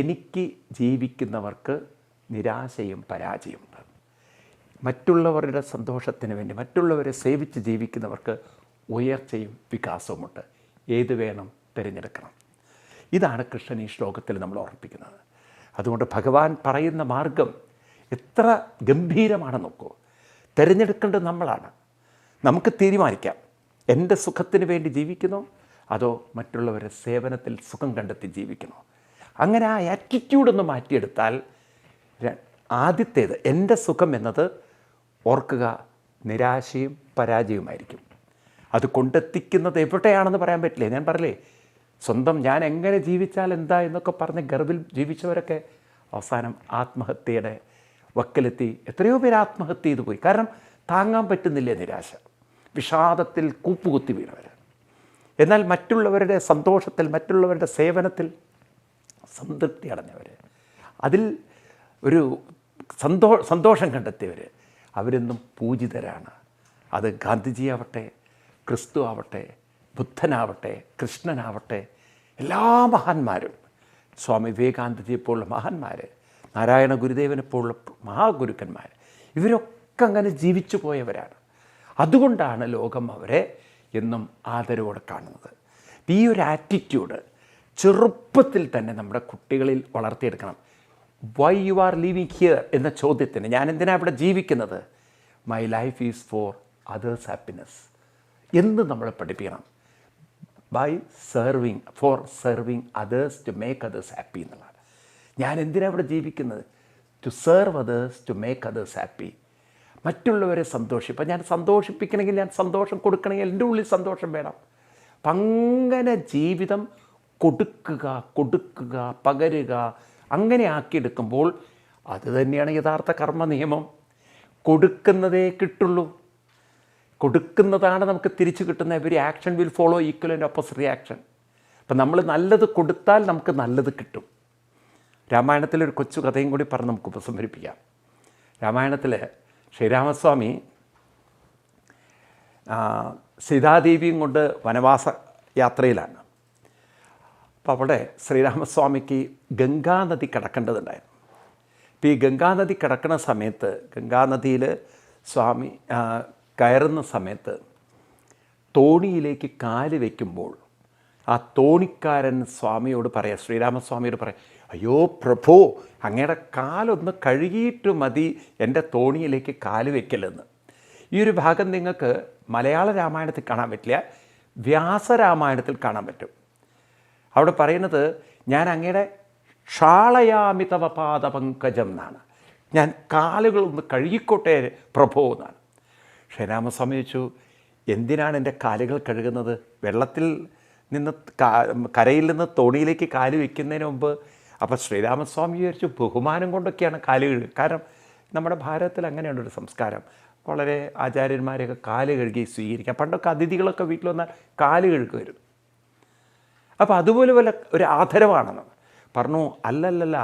എനിക്ക് ജീവിക്കുന്നവർക്ക് നിരാശയും പരാജയമുണ്ട്. മറ്റുള്ളവരുടെ സന്തോഷത്തിന് വേണ്ടി മറ്റുള്ളവരെ സേവിച്ച് ജീവിക്കുന്നവർക്ക് ഉയർച്ചയും വികാസവുമുണ്ട്. ഏത് വേണം തിരഞ്ഞെടുക്കണം. ഇതാണ് കൃഷ്ണൻ ഈ ശ്ലോകത്തിൽ നമ്മൾ ഓർമ്മിപ്പിക്കുന്നത്. അതുകൊണ്ട് ഭഗവാൻ പറയുന്ന മാർഗം എത്ര ഗംഭീരമാണെന്ന് നോക്കൂ. തിരഞ്ഞെടുക്കേണ്ടത് നമ്മളാണ്. നമുക്ക് തീരുമാനിക്കാം, എൻ്റെ സുഖത്തിന് വേണ്ടി ജീവിക്കണോ അതോ മറ്റുള്ളവരുടെ സേവനത്തിൽ സുഖം കണ്ടെത്തി ജീവിക്കണോ. അങ്ങനെ ആ ആറ്റിറ്റ്യൂഡൊന്ന് മാറ്റിയെടുത്താൽ, ആദ്യത്തേത് എൻ്റെ സുഖം എന്നത് ഓർക്കുക നിരാശയും പരാജയവുമായിരിക്കും. അത് കൊണ്ടെത്തിക്കുന്നത് എവിടെയാണെന്ന് പറയാൻ പറ്റില്ല. ഞാൻ പറഞ്ഞില്ലേ, സ്വന്തം ഞാൻ എങ്ങനെ ജീവിച്ചാൽ എന്താ എന്നൊക്കെ പറഞ്ഞ് ഗർവിൽ ജീവിച്ചവരൊക്കെ അവസാനം ആത്മഹത്യയുടെ വക്കിലെത്തി. എത്രയോ പേര് ആത്മഹത്യ ചെയ്തു പോയി. കാരണം താങ്ങാൻ പറ്റുന്നില്ല നിരാശ, വിഷാദത്തിൽ കൂപ്പുകുത്തി വീണവർ. എന്നാൽ മറ്റുള്ളവരുടെ സന്തോഷത്തിൽ, മറ്റുള്ളവരുടെ സേവനത്തിൽ സംതൃപ്തി അടഞ്ഞവർ, അതിൽ ഒരു സന്തോഷം കണ്ടെത്തിയവർ, അവരെന്നും പൂജിതരാണ്. അത് ഗാന്ധിജിയാവട്ടെ, ക്രിസ്തു ആവട്ടെ, ബുദ്ധനാവട്ടെ, കൃഷ്ണനാവട്ടെ, എല്ലാ മഹാന്മാരും, സ്വാമി വിവേകാനന്ദജിയെപ്പോലുള്ള മഹാന്മാർ, നാരായണ ഗുരുദേവനെപ്പോലുള്ള മഹാഗുരുക്കന്മാർ, ഇവരൊക്കെ അങ്ങനെ ജീവിച്ചു പോയവരാണ്. അതുകൊണ്ടാണ് ലോകം അവരെ എന്നും ആദരവോടെ കാണുന്നത്. ഈ ഒരു ആറ്റിറ്റ്യൂഡ് ചെറുപ്പത്തിൽ തന്നെ നമ്മുടെ കുട്ടികളിൽ വളർത്തിയെടുക്കണം. Why you are living here എന്ന ചോദ്യത്തിന്, ഞാൻ എന്തിനാണ് ഇവിടെ ജീവിക്കുന്നത്? My life is for others happiness എന്ന് നമ്മളെ പഠിപ്പിക്കണം. By serving, for serving others to make others happy എന്നുള്ളതാണ്. ഞാൻ എന്തിനാണ് ഇവിടെ ജീവിക്കുന്നത്? To serve others to make others happy. മറ്റുള്ളവരെ സന്തോഷിപ്പം. ഞാൻ സന്തോഷിപ്പിക്കണമെങ്കിൽ, ഞാൻ സന്തോഷം കൊടുക്കണമെങ്കിൽ എൻ്റെ ഉള്ളിൽ സന്തോഷം വേണം. അപ്പം അങ്ങനെ ജീവിതം കൊടുക്കുക, പകരുക, അങ്ങനെ ആക്കിയെടുക്കുമ്പോൾ അത് തന്നെയാണ് യഥാർത്ഥ കർമ്മ നിയമം. കൊടുക്കുന്നതേ കിട്ടുള്ളൂ. കൊടുക്കുന്നതാണ് നമുക്ക് തിരിച്ചു കിട്ടുന്ന. Every action will follow equal and opposite reaction. അപ്പം നമ്മൾ നല്ലത് കൊടുത്താൽ നമുക്ക് നല്ലത് കിട്ടും. രാമായണത്തിലൊരു കൊച്ചു കഥയും കൂടി പറഞ്ഞ് നമുക്ക് ഉപസംഹരിപ്പിക്കാം. രാമായണത്തിൽ ശ്രീരാമസ്വാമി സീതാദേവിയും കൊണ്ട് വനവാസ യാത്രയിലാണ്. അപ്പോൾ അവിടെ ശ്രീരാമസ്വാമിക്ക് ഗംഗാനദി കടക്കേണ്ടതുണ്ടായിരുന്നു. അപ്പോൾ ഈ ഗംഗാനദി കിടക്കുന്ന സമയത്ത്, ഗംഗാനദിയിൽ സ്വാമി കയറുന്ന സമയത്ത് തോണിയിലേക്ക് കാല് വയ്ക്കുമ്പോൾ ആ തോണിക്കാരൻ സ്വാമിയോട് പറയാം, ശ്രീരാമസ്വാമിയോട് പറയാം, അയ്യോ പ്രഭു, അങ്ങയുടെ കാലൊന്ന് കഴുകിയിട്ട് മതി എൻ്റെ തോണിയിലേക്ക് കാല് വയ്ക്കലെന്ന്. ഈ ഒരു ഭാഗം നിങ്ങൾക്ക് മലയാള രാമായണത്തിൽ കാണാൻ പറ്റില്ല, വ്യാസരാമായണത്തിൽ കാണാൻ പറ്റും. അവിടെ പറയുന്നത്, ഞാൻ അങ്ങയുടെ ക്ഷാളയാമിതവ പാദപങ്കജം എന്നാണ്, ഞാൻ കാലുകളൊന്ന് കഴുകിക്കോട്ടെ പ്രഭു എന്നാണ്. ശ്രീരാമസ്വാമി ചോദിച്ചു, എന്തിനാണ് എൻ്റെ കാലുകൾ കഴുകുന്നത്? വെള്ളത്തിൽ നിന്ന് കരയിൽ നിന്ന് തോണിയിലേക്ക് കാല് വയ്ക്കുന്നതിന് മുമ്പ്. അപ്പോൾ ശ്രീരാമസ്വാമി വിചാരിച്ചു ബഹുമാനം കൊണ്ടൊക്കെയാണ് കാല് കഴുകുക. കാരണം നമ്മുടെ ഭാരതത്തിൽ അങ്ങനെയുള്ളൊരു സംസ്കാരം, വളരെ ആചാര്യന്മാരെയൊക്കെ കാല് കഴുകി സ്വീകരിക്കാം. പണ്ടൊക്കെ അതിഥികളൊക്കെ വീട്ടിൽ വന്നാൽ കാല് കഴുകുമായിരുന്നു. അപ്പോൾ അതുപോലെ പോലെ ഒരു ആദരവാണെന്ന് പറഞ്ഞു. അല്ലല്ലല്ല,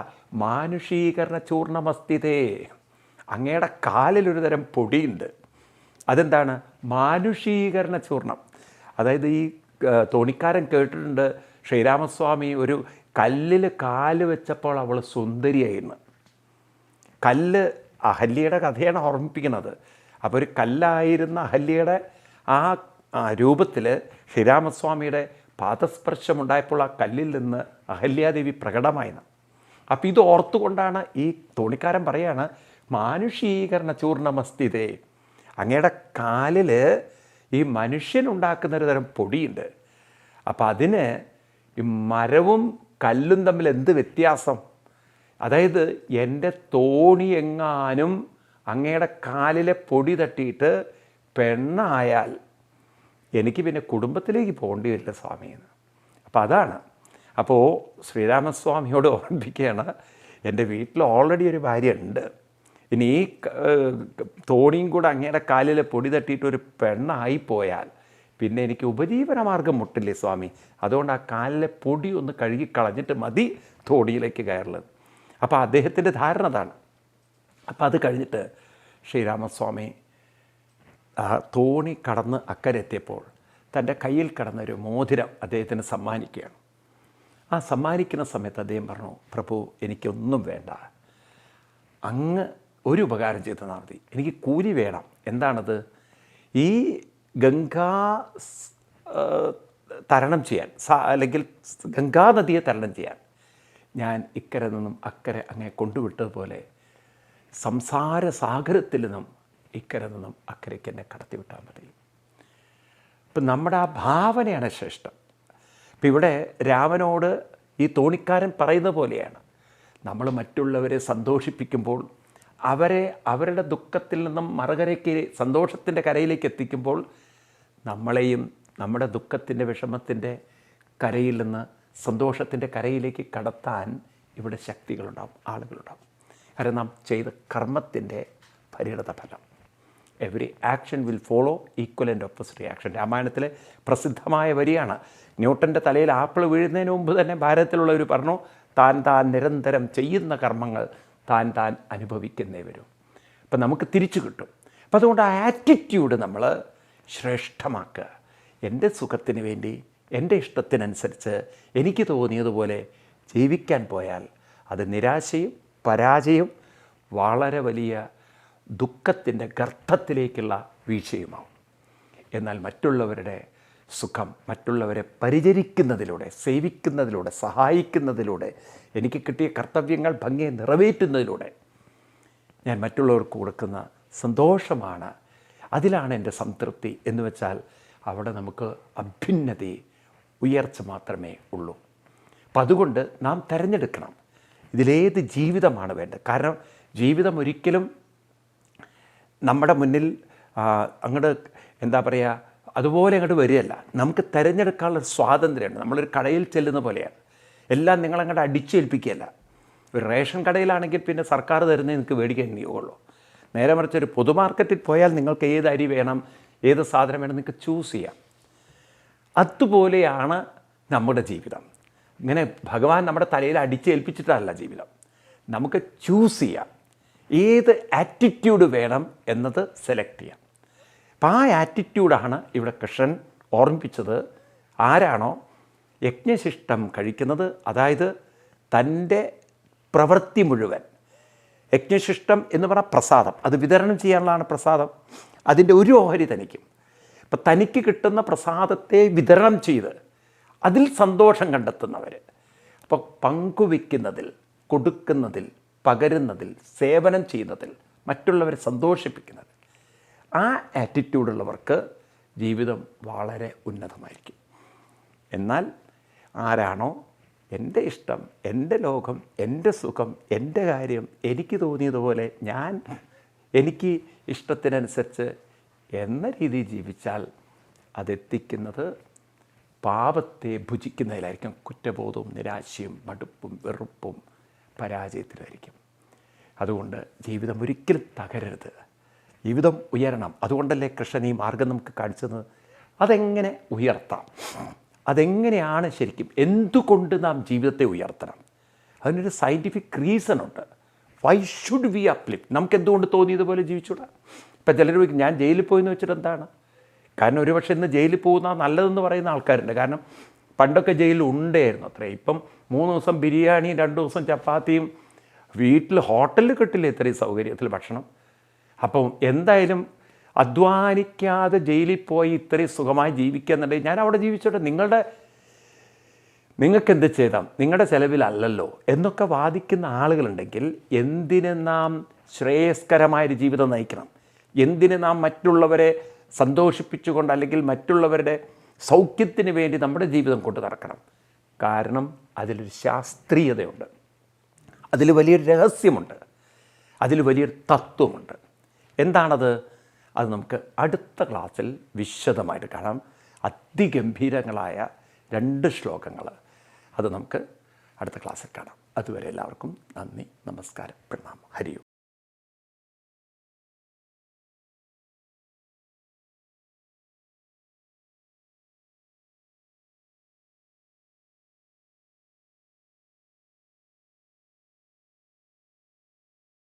മാനുഷീകരണ ചൂർണമസ്തിതേ, അങ്ങയുടെ കാലിലൊരു തരം പൊടിയുണ്ട്. അതെന്താണ്? മാനുഷീകരണ ചൂർണം. അതായത് ഈ തോണിക്കാരൻ കേട്ടിട്ടുണ്ട്, ശ്രീരാമസ്വാമി ഒരു കല്ലിൽ കാല് വെച്ചപ്പോൾ അവൾ സുന്ദരിയായിരുന്നു. കല്ല് അഹല്യയുടെ കഥയാണ് ഓർമ്മിപ്പിക്കുന്നത്. അപ്പോൾ ഒരു കല്ലായിരുന്ന അഹല്യയുടെ ആ രൂപത്തിൽ ശ്രീരാമസ്വാമിയുടെ പാദസ്പർശമുണ്ടായപ്പോൾ ആ കല്ലിൽ നിന്ന് അഹല്യാദേവി പ്രകടമായിരുന്നു. അപ്പോൾ ഇത് ഓർത്തുകൊണ്ടാണ് ഈ തോണിക്കാരൻ പറയാണ്, മാനുഷീകരണ ചൂർണമസ്തിതേ, അങ്ങയുടെ കാലിൽ ഈ മനുഷ്യനുണ്ടാക്കുന്നൊരു തരം പൊടിയുണ്ട്. അപ്പം അതിന് ഈ മരവും കല്ലും തമ്മിൽ എന്ത് വ്യത്യാസം? അതായത് എൻ്റെ തോണി എങ്ങാനും അങ്ങയുടെ കാലിലെ പൊടി തട്ടിയിട്ട് പെണ്ണായാൽ എനിക്ക് പിന്നെ കുടുംബത്തിലേക്ക് പോകേണ്ടി വരില്ല സ്വാമിയെന്ന്. അപ്പോൾ അതാണ്. അപ്പോൾ ശ്രീരാമസ്വാമിയോട് ഓർമ്മിപ്പിക്കുകയാണ്, എൻ്റെ വീട്ടിൽ ഓൾറെഡി ഒരു ഭാര്യ ഉണ്ട്, ഇനി ഈ തോണിയും കൂടെ അങ്ങയുടെ കാലിലെ പൊടി തട്ടിയിട്ട് ഒരു പെണ്ണായിപ്പോയാൽ പിന്നെ എനിക്ക് ഉപജീവനമാർഗം മുട്ടില്ലേ സ്വാമി, അതുകൊണ്ട് ആ കാലിലെ പൊടി ഒന്ന് കഴുകിക്കളഞ്ഞിട്ട് മതി തോണിയിലേക്ക് കയറുന്നത്. അപ്പോൾ അദ്ദേഹത്തിൻ്റെ ധാരണ അതാണ്. അപ്പോൾ അത് കഴിഞ്ഞിട്ട് ശ്രീരാമസ്വാമി തോണി കടന്ന് അക്കരെ എത്തിയപ്പോൾ തൻ്റെ കയ്യിൽ കിടന്നൊരു മോതിരം അദ്ദേഹത്തിന് സമ്മാനിക്കുകയാണ്. ആ സമ്മാനിക്കുന്ന സമയത്ത് അദ്ദേഹം പറഞ്ഞു, പ്രഭു എനിക്കൊന്നും വേണ്ട, അങ്ങ് ഒരു ഉപകാരം ചെയ്ത് തന്നാൽ മതി, എനിക്ക് കൂലി വേണം. എന്താണത്? ഈ ഗംഗാ തരണം ചെയ്യാൻ, അല്ലെങ്കിൽ ഗംഗാനദിയെ തരണം ചെയ്യാൻ ഞാൻ ഇക്കരെ നിന്നും അക്കരെ അങ്ങേ കൊണ്ടുവിട്ടതുപോലെ സംസാര സാഗരത്തിൽ നിന്നും ഇക്കരെ നിന്നും അക്കരയ്ക്ക് എന്നെ കടത്തിവിട്ടാൽ മതി. ഇപ്പം നമ്മുടെ ആ ഭാവനയാണ് ശ്രേഷ്ഠം. ഇപ്പം ഇവിടെ രാമനോട് ഈ തോണിക്കാരൻ പറയുന്ന പോലെയാണ്, നമ്മൾ മറ്റുള്ളവരെ സന്തോഷിപ്പിക്കുമ്പോൾ, അവരെ അവരുടെ ദുഃഖത്തിൽ നിന്നും മറുകരയ്ക്ക് സന്തോഷത്തിൻ്റെ കരയിലേക്ക് എത്തിക്കുമ്പോൾ നമ്മളെയും നമ്മുടെ ദുഃഖത്തിൻ്റെ വിഷമത്തിൻ്റെ കരയിൽ നിന്ന് സന്തോഷത്തിൻ്റെ കരയിലേക്ക് കടത്താൻ ഇവിടെ ശക്തികളുണ്ടാവും, ആളുകളുണ്ടാവും. കാരണം നാം ചെയ്ത കർമ്മത്തിൻ്റെ പരിണത ഫലം. Every action will follow equal and opposite reaction. രാമായണത്തിലെ പ്രസിദ്ധമായ വരിയാണ്. ന്യൂട്ടൻ്റെ തലയിൽ ആപ്പിൾ വീഴുന്നതിന് മുമ്പ് തന്നെ ഭാരതത്തിലുള്ളവർ പറഞ്ഞു, താൻ നിരന്തരം ചെയ്യുന്ന കർമ്മങ്ങൾ താൻ അനുഭവിക്കുന്നേ വരും. അപ്പം നമുക്ക് തിരിച്ചു കിട്ടും. അപ്പം അതുകൊണ്ട് ആ ആറ്റിറ്റ്യൂഡ് നമ്മൾ ശ്രേഷ്ഠമാക്കുക. എൻ്റെ സുഖത്തിന് വേണ്ടി, എൻ്റെ ഇഷ്ടത്തിനനുസരിച്ച് എനിക്ക് തോന്നിയതുപോലെ ജീവിക്കാൻ പോയാൽ അത് നിരാശയും പരാജയവും വളരെ വലിയ ദുഃഖത്തിൻ്റെ ഗർത്തത്തിലേക്കുള്ള വീഴ്ചയുമാവും. എന്നാൽ മറ്റുള്ളവരുടെ സുഖം, മറ്റുള്ളവരെ പരിചരിക്കുന്നതിലൂടെ, സേവിക്കുന്നതിലൂടെ, സഹായിക്കുന്നതിലൂടെ, എനിക്ക് കിട്ടിയ കർത്തവ്യങ്ങൾ ഭംഗിയെ നിറവേറ്റുന്നതിലൂടെ ഞാൻ മറ്റുള്ളവർക്ക് കൊടുക്കുന്ന സന്തോഷമാണ് അതിലാണ് എൻ്റെ സംതൃപ്തി എന്ന് വെച്ചാൽ അവിടെ നമുക്ക് അഭ്യുന്നതി, ഉയർച്ച മാത്രമേ ഉള്ളൂ. അപ്പം അതുകൊണ്ട് നാം തിരഞ്ഞെടുക്കണം ഇതിലേത് ജീവിതമാണ് വേണ്ടത്. കാരണം ജീവിതം ഒരിക്കലും നമ്മുടെ മുന്നിൽ അങ്ങോട്ട് എന്താ പറയുക അതുപോലെ അങ്ങോട്ട് വരികയല്ല. നമുക്ക് തിരഞ്ഞെടുക്കാനുള്ള സ്വാതന്ത്ര്യമുണ്ട്. നമ്മളൊരു കടയിൽ ചെല്ലുന്ന പോലെയാണ്. എല്ലാം നിങ്ങളങ്ങോട്ട് അടിച്ചേൽപ്പിക്കുകയല്ല. ഒരു റേഷൻ കടയിലാണെങ്കിൽ പിന്നെ സർക്കാർ തരുന്നേ നിങ്ങൾക്ക് മേടിക്കാൻ നിയോഗമുള്ളൂ. നേരെ മറിച്ച് ഒരു പൊതുമാർക്കറ്റിൽ പോയാൽ നിങ്ങൾക്ക് ഏത് അരി വേണം, ഏത് സാധനം വേണം നിങ്ങൾക്ക് ചൂസ് ചെയ്യാം. അതുപോലെയാണ് നമ്മുടെ ജീവിതം. ഇങ്ങനെ ഭഗവാൻ നമ്മുടെ തലയിൽ അടിച്ചേൽപ്പിച്ചിട്ടല്ല ജീവിതം. നമുക്ക് ചൂസ് ചെയ്യാം ഏത് ആറ്റിറ്റ്യൂഡ് വേണം എന്നത് സെലക്ട് ചെയ്യാം. അപ്പം ആ ആറ്റിറ്റ്യൂഡാണ് ഇവിടെ കൃഷ്ണൻ ഓർമ്മിപ്പിച്ചത്. ആരാണോ യജ്ഞശിഷ്ടം കഴിക്കുന്നത്, അതായത് തൻ്റെ പ്രവൃത്തി മുഴുവൻ, യജ്ഞശിഷ്ടം എന്ന് പറഞ്ഞാൽ പ്രസാദം, അത് വിതരണം ചെയ്യാനുള്ളതാണ് പ്രസാദം. അതിൻ്റെ ഒരു ഓഹരി തനിക്കും. അപ്പം തനിക്ക് കിട്ടുന്ന പ്രസാദത്തെ വിതരണം ചെയ്ത് അതിൽ സന്തോഷം കണ്ടെത്തുന്നവർ. അപ്പോൾ പങ്കുവയ്ക്കുന്നതിൽ, കൊടുക്കുന്നതിൽ, പകരുന്നതിൽ, സേവനം ചെയ്യുന്നതിൽ, മറ്റുള്ളവരെ സന്തോഷിപ്പിക്കുന്നതിൽ, ആ ആറ്റിറ്റ്യൂഡുള്ളവർക്ക് ജീവിതം വളരെ ഉന്നതമായിരിക്കും. എന്നാൽ ആരാണോ എൻ്റെ ഇഷ്ടം, എൻ്റെ ലോകം, എൻ്റെ സുഖം, എൻ്റെ കാര്യം, എനിക്ക് തോന്നിയതുപോലെ എനിക്ക് ഇഷ്ടത്തിനനുസരിച്ച് എന്ന രീതിയിൽ ജീവിച്ചാൽ അതെത്തിക്കുന്നത് പാപത്തെ ഭുജിക്കുന്നതിലായിരിക്കും. കുറ്റബോധവും നിരാശയും മടുപ്പും വെറുപ്പും പരാജയത്തിലായിരിക്കും. അതുകൊണ്ട് ജീവിതം ഒരിക്കലും തകരരുത്, ജീവിതം ഉയരണം. അതുകൊണ്ടല്ലേ കൃഷ്ണൻ ഈ മാർഗം നമുക്ക് കാണിച്ചത്. അതെങ്ങനെ ഉയർത്താം, അതെങ്ങനെയാണ് ശരിക്കും, എന്തുകൊണ്ട് നാം ജീവിതത്തെ ഉയർത്തണം, അതിനൊരു സയൻറ്റിഫിക് റീസണുണ്ട്. Why should we uplift? നമുക്ക് എന്തുകൊണ്ട് തോന്നിയതുപോലെ ജീവിച്ചൂടാ? ഇപ്പം ചിലർ ചോദിക്കും ഞാൻ ജയിലിൽ പോയെന്ന് വെച്ചിട്ട് എന്താണ്? കാരണം ഒരുപക്ഷെ ഇന്ന് ജയിലിൽ പോകുന്ന നല്ലതെന്ന് പറയുന്ന ആൾക്കാരുണ്ട്. കാരണം പണ്ടൊക്കെ ജയിലിൽ ഉണ്ടായിരുന്നു അത്രേ. ഇപ്പം 3 ദിവസം ബിരിയാണിയും 2 ദിവസം ചപ്പാത്തിയും, വീട്ടിൽ ഹോട്ടലിൽ കിട്ടില്ല ഇത്രയും സൗകര്യത്തിൽ ഭക്ഷണം. അപ്പം എന്തായാലും അധ്വാനിക്കാതെ ജയിലിൽ പോയി ഇത്രയും സുഖമായി ജീവിക്കുക എന്നുണ്ടെങ്കിൽ ഞാൻ അവിടെ ജീവിച്ചോട്ടെ, നിങ്ങൾക്ക് എന്ത് ചെയ്താം, നിങ്ങളുടെ ചിലവിലല്ലല്ലോ എന്നൊക്കെ വാദിക്കുന്ന ആളുകളുണ്ടെങ്കിൽ എന്തിന് നാം ശ്രേയസ്കരമായൊരു ജീവിതം നയിക്കണം? എന്തിന് നാം മറ്റുള്ളവരെ സന്തോഷിപ്പിച്ചുകൊണ്ട് അല്ലെങ്കിൽ മറ്റുള്ളവരുടെ സൗഖ്യത്തിന് വേണ്ടി നമ്മുടെ ജീവിതം കൊണ്ട് നടക്കണം? കാരണം അതിലൊരു ശാസ്ത്രീയതയുണ്ട്, അതിൽ വലിയൊരു രഹസ്യമുണ്ട്, അതിൽ വലിയൊരു തത്വമുണ്ട്. എന്താണത്? അത് നമുക്ക് അടുത്ത ക്ലാസ്സിൽ വിശദമായിട്ട് കാണാം. അതിഗംഭീരങ്ങളായ 2 ശ്ലോകങ്ങൾ അത് നമുക്ക് അടുത്ത ക്ലാസ്സിൽ കാണാം. അതുവരെ എല്ലാവർക്കും നന്ദി, നമസ്കാരം, പ്രണാമം, ഹരി ഓം.